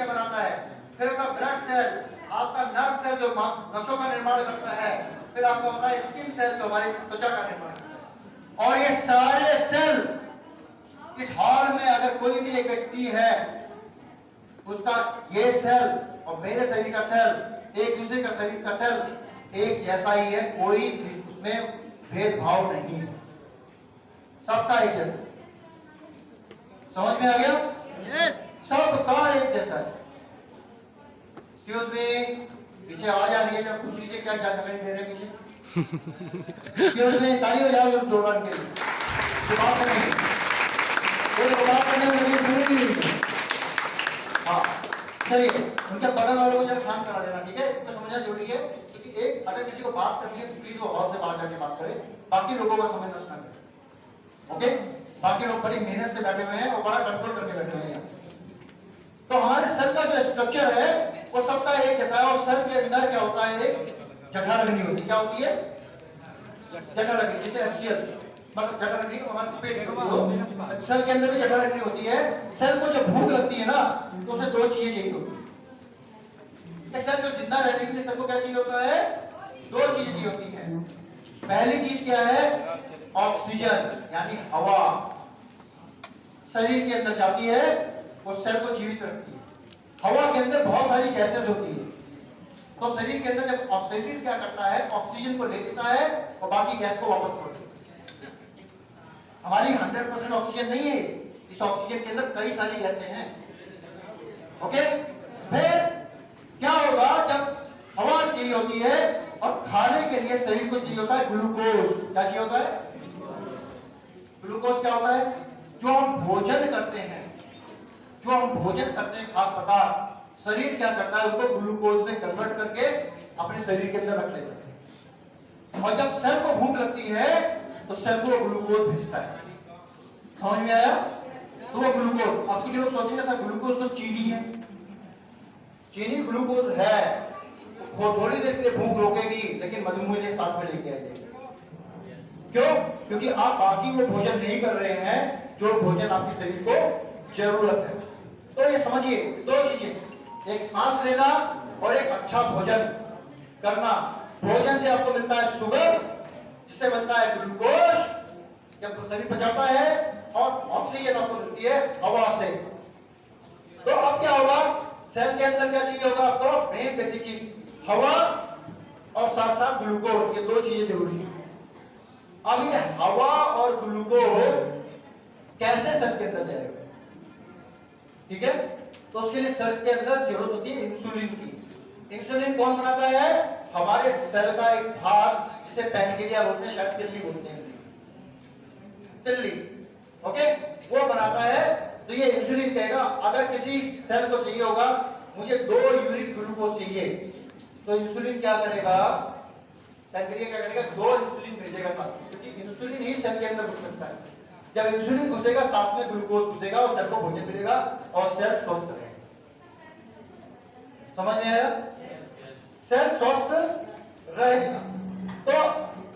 क्या बनाता है, फिर होता है ब्लड सेल, आपका नर्व सेल जो नसों का निर्माण करता है, फिर आपका होता है स्किन सेल जो हमारी त्वचा का निर्माण करता है। और ये सारे सेल इस हॉल में अगर कोई भी एक व्यक्ति है, उसका ये सेल और मेरे शरीर का सेल एक दूसरे का शरीर का सेल एक जैसा ही है, कोई उसमें भेदभाव नहीं है, सबका एक जैसा। समझ में आ गया? यस। सबका एक जैसा है। एक्सक्यूज मी, पीछे आवाज आ रही है, जब पूछ लीजिए क्या जानकारी दे रहे हैं पीछे। एक्सक्यूज मी, ताली हो जाओ जोरदार के लिए। बात नहीं, कोई बात करने में हाँ चलिए, उनके बगल वालों को जरा शांत करा देना, ठीक है? तो समझना जरूरी है, क्योंकि एक अगर किसी को बात करनी है तो प्लीज वो हॉल से बाहर जाके बात करे, बाकी लोगों का समय नष्ट ना करे। ओके? बाकी लोग बड़ी मेहनत से बैठे हुए हैं और बड़ा कंट्रोल करके बैठे हुए हैं। तो हमारे सेल का जो स्ट्रक्चर है वो सबका एक जैसा है, और सेल के अंदर क्या होता है, एक जठराग्नि होती है। क्या होती है? जठराग्नि, जैसे एससीएल मतलब जठराग्नि हमारे पेट में, सेल के अंदर भी जठराग्नि होती है। सेल को जब भूख लगती है ना तो उसे दो चीजें चाहिए होती है। सेल को जिंदा रहने के लिए सेल को क्या चाहिए होता है? दो चीजें चाहिए होती है। पहली चीज क्या है? ऑक्सीजन यानी हवा शरीर के अंदर जाती है, वो सेल को जीवित रखती है। हवा के अंदर बहुत सारी गैसेस होती है, तो शरीर के अंदर जब ऑक्सीजन क्या करता है, ऑक्सीजन को ले लेता है और बाकी गैस को वापस छोड़ देता है। हमारी 100% ऑक्सीजन नहीं है, इस ऑक्सीजन के अंदर कई सारी गैसें हैं। ओके? फिर क्या होगा, जब हवा चाहिए होती है और खाने के लिए शरीर को चाहिए होता है ग्लूकोज। क्या चाहिए होता है? ग्लूकोज क्या होता है? जो हम भोजन करते हैं, खाद्य पदार्थ, शरीर क्या करता है, उसको ग्लूकोज में कन्वर्ट करके अपने शरीर के अंदर रख लेता है। और जब सेल को भूख लगती है तो सेल को ग्लूकोज भेजता है। समझ में आया? तो वो ग्लूकोज, अब कुछ लोग सोचेंगे सर ग्लूकोज तो चीनी है। चीनी ग्लूकोज है, वो थोड़ी देर के लिए भूख रोकेगी, लेकिन मधुमेह साथ में लेके आ जाएगी। क्यों? क्योंकि आप बाकी वो भोजन नहीं कर रहे हैं जो भोजन आपके शरीर को जरूरत है। तो ये समझिए दो चीजें, एक सांस लेना और एक अच्छा भोजन करना। भोजन से आपको मिलता है शुगर, जिससे बनता है ग्लूकोज जब शरीर पचाता है, और ऑक्सीजन आपको मिलती है हवा से। तो अब क्या होगा, सेल के अंदर क्या चाहिए होगा आपको? मेन बेसिक चीज हवा और साथ साथ ग्लूकोज, ये दो चीजें जरूरी है। अब ये हवा और ग्लूकोज कैसे सेल के अंदर जाएगा? ठीक है, तो उसके लिए सेल के अंदर जरूरत होती है इंसुलिन की। इंसुलिन कौन बनाता है? हमारे सेल का एक भाग, जिसे पैनक्रिया बोलते हैं, शायद तिल्ली बोलते हैं, तिल्ली। ओके, वो बनाता है। तो ये इंसुलिन कहेगा अगर किसी सेल को चाहिए होगा मुझे 2 यूनिट ग्लूकोज चाहिए, तो इंसुलिन क्या करेगा, पैनक्रिया क्या करेगा, 2 इंसुलिन भेजेगा साथ में, क्योंकि इंसुलिन ही सेल के अंदर घुस सकता है। जब इंसुलिन घुसेगा साथ में ग्लूकोज घुसेगा और सेल को भोजन मिलेगा और सेल स्वस्थ रहेगा। समझ में आया? सेल स्वस्थ रहेगा। तो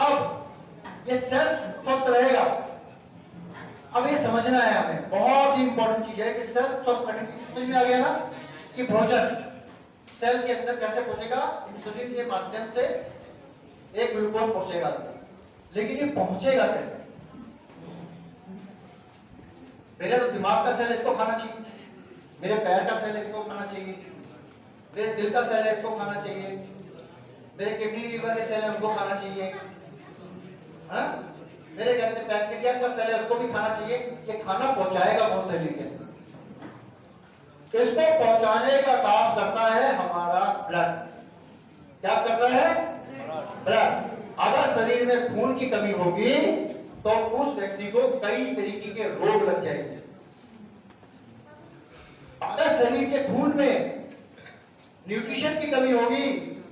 अब ये सेल स्वस्थ रहेगा, अब ये समझना है हमें, बहुत ही इंपॉर्टेंट चीज है कि सेल स्वस्थ रहने की। समझ में आ गया ना कि भोजन सेल के अंदर कैसे पहुंचेगा? इंसुलिन के माध्यम से एक ग्लूकोज पहुंचेगा, लेकिन ये पहुंचेगा कैसे? मेरे तो दिमाग का सेल इसको खाना चाहिए, मेरे पैर का सेल इसको खाना चाहिए, मेरे दिल का सेल है इसको खाना चाहिए, मेरे किडनी लीवर के सेल है उनको खाना चाहिए, हाँ? मेरे कहते हैं पैनक्रियास का सेल है उसको भी खाना चाहिए। ये खाना पहुंचाएगा कौन शरीर के अंदर? इसको पहुंचाने का काम करता है हमारा ब्लड। क्या करता है? ब्लड। अगर शरीर में खून की कमी होगी तो उस व्यक्ति को कई तरीके के रोग लग जाएंगे। अगर शरीर के खून में न्यूट्रिशन की कमी होगी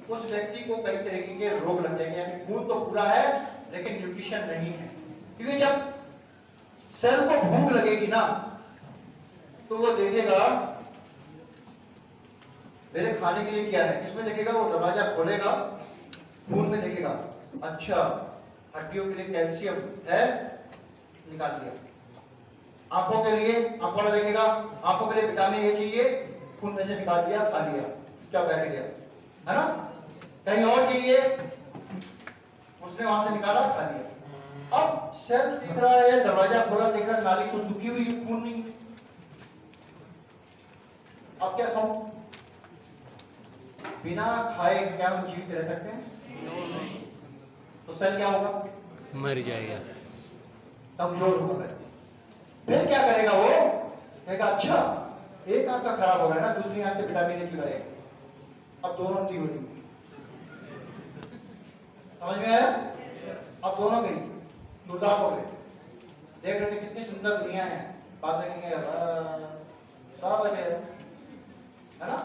उस व्यक्ति को कई तरीके के रोग लग जाएंगे। यानी खून तो पूरा है लेकिन न्यूट्रिशन नहीं है। क्योंकि जब सेल को भूख लगेगी ना तो वो देखेगा मेरे खाने के लिए क्या है। किसमें देखेगा? वो दरवाजा खोलेगा, खून में देखेगा, अच्छा हड्डियों के लिए कैल्शियम है, निकाल लिया। आंखों के लिए आंखों वाला देखेगा, आंखों के लिए विटामिन ए चाहिए, खून में से निकाल लिया, खा लिया, क्या बैठ गया, है ना। कहीं और चाहिए, उसने वहां से निकाला, खा लिया। अब सेल दिख रहा है, दरवाजा खोला दिख रहा है, नाली तो सूखी हुई है, खून नहीं। अब क्या खाऊं? बिना खाए क्या हम जीवित रह सकते हैं? तो सेल क्या होगा? मर जाएगा, कमजोर होगा। फिर क्या करेगा वो? कहेगा अच्छा एक आंख का खराब हो रहा है ना, दूसरी आंख से विटामिन ए चुराएगा। अब दोनों नहीं हो रही, समझ में आया? अब दोनों गई, दुर्दास हो गए। देख रहे थे कितनी सुंदर दुनिया है, बात करेंगे सब है ना।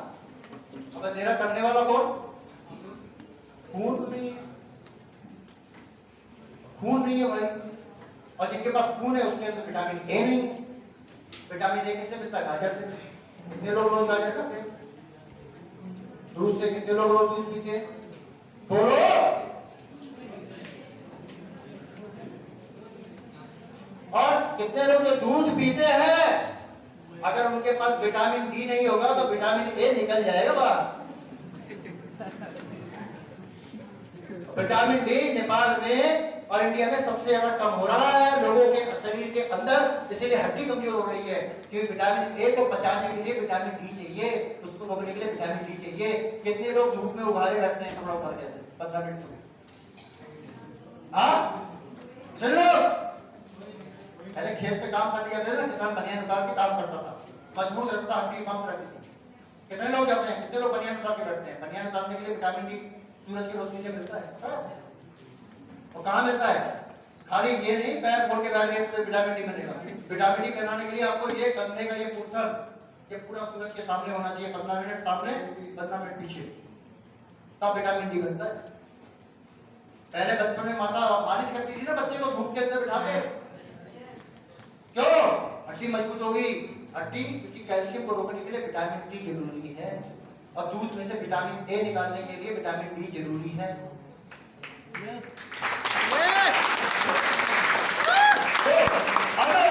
अब अंधेरा करने वाला कौन? खून नहीं है, खून नहीं है भाई। और जिनके पास खून है उसके अंदर विटामिन ए नहीं है। विटामिन ए कैसे मिलता है? गाजर से। कितने लोग रोज गाजर खाते हैं? दूध से कितने लोग रोज दूध पीते हैं? बोलो। और कितने लोग जो दूध पीते हैं, अगर उनके पास विटामिन डी नहीं होगा तो विटामिन ए निकल जाएगा बाहर। विटामिन डी नेपाल में और इंडिया में सबसे ज्यादा कम हो रहा है लोगों के शरीर के अंदर, इसीलिए हड्डी कमजोर हो रही है। क्योंकि विटामिन ए को पचाने के लिए विटामिन डी चाहिए, उसको रोकने के लिए विटामिन डी चाहिए। कितने लोग धूप में उभारे रहते हैं कपड़ा उतार के, 15 मिनट में? चलो पहले खेत पे काम कर लिया था, किसान बनियान उतार के काम करता था, मजबूत रखता, हड्डी मस्त रहती थी। कितने लोग जाते हैं, कितने लोग बनियान उतार के बैठते हैं? बनियान उतारने के लिए विटामिन डी सूरज की रोशनी से मिलता है। और कहाँ मिलता है? खाली ये नहीं पैर खोल के बैठ गए तो विटामिन डी बनेगा। विटामिन डी बनाने के लिए आपको ये कंधे का ये पोर्शन, ये पूरा सूरज के सामने होना चाहिए, 15 मिनट सामने, 15 मिनट पीछे, तब विटामिन डी बनता है। पहले बचपन में माता मालिश करती थी ना बच्चे को धूप के अंदर बिठा के, क्यों? हड्डी मजबूत होगी। हड्डी क्योंकि कैल्शियम को रोकने के लिए विटामिन डी जरूरी है, और दूध में से विटामिन ए निकालने के लिए विटामिन डी जरूरी है। अगर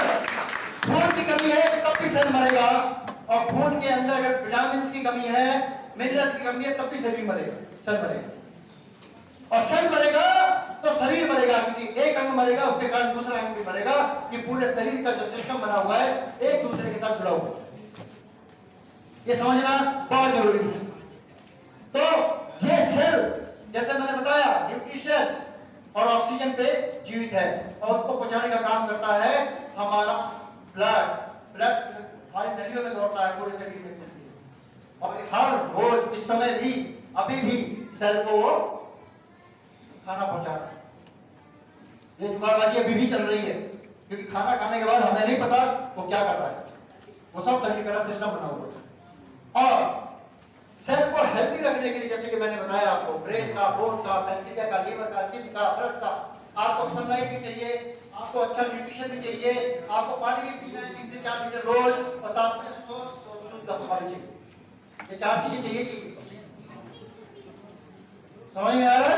खून की कमी है तो तब भी शरीर मरेगा, और खून के अंदर अगर विटामिन की कमी है, मिनरल्स की कमी है, तब भी शरीर मरेगा, शरीर मरेगा। और शरीर मरेगा तो शरीर मरेगा, क्योंकि एक अंग मरेगा उसके कारण दूसरा अंग भी मरेगा। कि पूरे शरीर का जो सिस्टम बना हुआ है एक दूसरे के साथ जुड़ा हुआ है, ये समझना बहुत जरूरी है। तो ये सेल जैसे मैंने बताया न्यूट्रिशन और ऑक्सीजन पे जीवित है, और उसको पहुंचाने का काम करता है हमारा ब्लड। ब्लड हमारी नलियों में दौड़ता है पूरे शरीर में से, और हर रोज इस समय भी अभी भी सेल को वो खाना पहुंचा रहा है। ये जुगाड़बाजी अभी भी चल रही है, क्योंकि खाना खाने के बाद हमें नहीं पता वो क्या कर रहा है। वो सब शरीर का सिस्टम बना हुआ है। और सेल को हेल्दी रखने के लिए जैसे कि मैंने बताया आपको, ब्रेन का, बोन का, पैंक्रिया का, लीवर का, स्किन का, ब्लड का, आपको सनलाइट भी चाहिए, आपको अच्छा न्यूट्रिशन भी चाहिए, आपको पानी भी पीना है 3 से 4 लीटर रोज, और साथ में स्वस्थ और शुद्ध हवा चाहिए। ये 4 चीजें चाहिए। समझ में आ रहा है?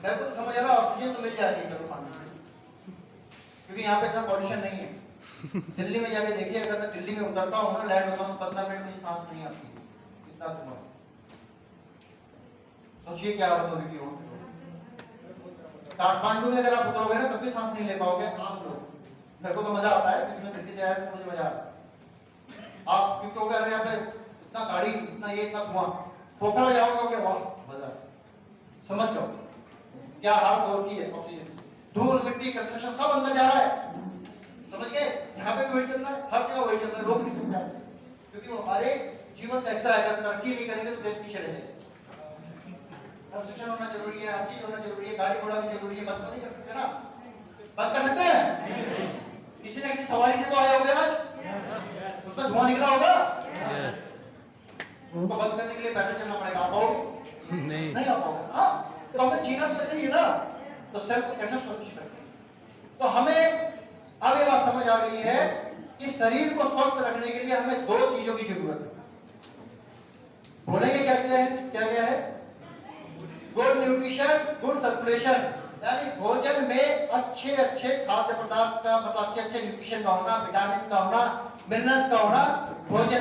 मेरे को तो समझ आ रहा है, ऑक्सीजन तो मिल जाती है चलो पानी, क्योंकि यहाँ पे इतना पॉल्यूशन नहीं है। दिल्ली में जाके देखिए, अगर मैं दिल्ली में उतरता हूँ ना, लैंड होता हूँ, 15 मिनट में सांस नहीं आती, इतना धुआं। सोचिए क्या हालत होगी वो। काठमांडू में अगर आप उतरोगे ना तब भी सांस नहीं ले पाओगे आम लोग। मेरे को तो मजा आता है, क्योंकि मैं दिल्ली से आया तो मुझे मजा आता है। आप क्योंकि हो गया अरे यहाँ पे इतना गाड़ी, इतना ये, इतना धुआं, पोखरा जाओगे वाह मजा, समझ जाओ क्या हालत हो रही है। ऑक्सीजन, धूल, मिट्टी, कंस्ट्रक्शन सब अंदर जा रहा है, समझ गए? यहाँ पे भी वही चल रहा है, हर जगह वही चल रहा है, रोक नहीं सकते, क्योंकि वो हमारे जीवन का हिस्सा है। अगर तरक्की नहीं करेंगे तो देश पीछे रह जाएगा। कंस्ट्रक्शन होना जरूरी है, हर चीज होना जरूरी है, गाड़ी घोड़ा भी जरूरी है, बंद तो नहीं कर सकते ना। बंद कर सकते हैं? किसी न किसी सवारी से तो आए होंगे आज, उसमें धुआं निकला होगा, उसको बंद करने के लिए पैदल चलना पड़ेगा। आप आओगे? नहीं आ पाओगे। हाँ, तो हमें जीना तो ऐसे ही है ना, तो सेल को कैसे सुरक्षित रखें? तो हमें अब ये बात समझ आ गई है कि शरीर को स्वस्थ रखने के लिए हमें 2 चीजों की जरूरत है। बोलेंगे क्या क्या है? क्या क्या है? गुड न्यूट्रिशन, गुड सर्कुलेशन, यानी भोजन में अच्छे अच्छे खाद्य पदार्थ का, मतलब अच्छे अच्छे न्यूट्रिशन का होना, विटामिन का होना, मिनरल्स का होना भोजन